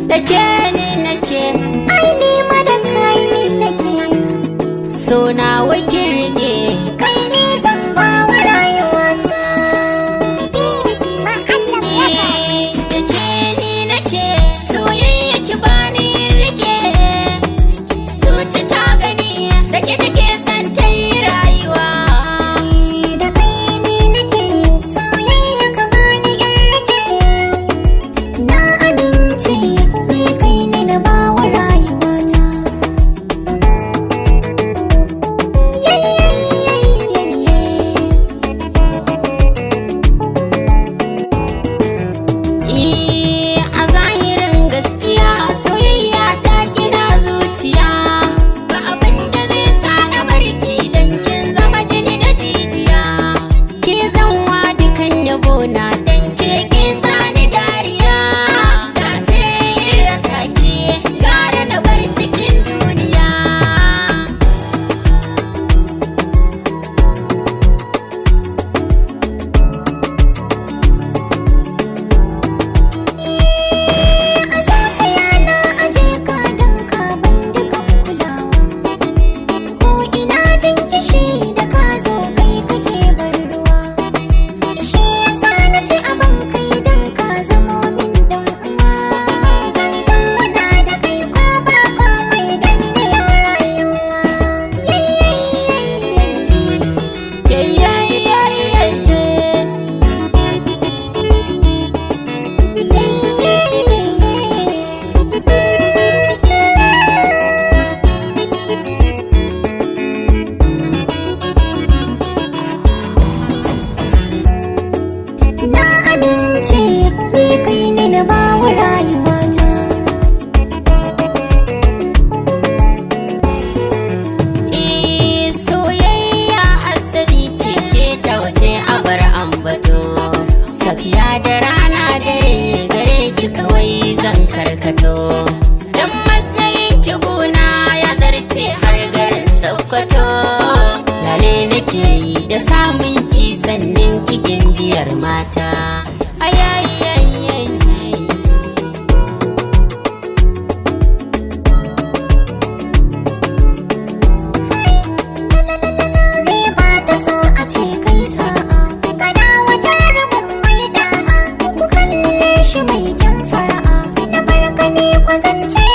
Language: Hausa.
dake ni nake, ai ni ma da kai ni nake, so na wake rike, kai ne zan ba wa rayuwata. Dake ni nake, soyayya ki bani rike, zuci ta gani dake take son ta yi rayuwa. Da kai ni nake, soyayya ka bani in rike, na amince ni kai ne na ba wa rayuwata. A zahirin gaskiya soyayya ta gina zuciya, ba abin da zai sa na barki dan kin zama jini da jijiya. Ke zanwa dukan yabo na dan ke sani dariya, ta ce in rasa ke gara na bar cikin duniya. A zuciya na aje ka dan ka ban dukan kulawa, ko ina jin kishi da ka zo kai kake bar ruwa. Shi yasa na ce abin kai dan ka zamo min dan uwa, zan zauna da kai ko ba komai dan na yau rayuwa. Na amince ni kai ne na ba wa rayuwata. Soyayya asali ce ke ta wace abar ambato, safiya da rana dare gare ki kawai zan karkato, dan matsayin ki guna ya zarce har garin Sokoto. Lale nake yi da samun ki sannin ki gimbiyar mata. Ayayi Riba ta so a ce kai sa'a, ka dawo jarumin mai da'a, ku kalle shi mai kyan fara'a, na barka ne kwazance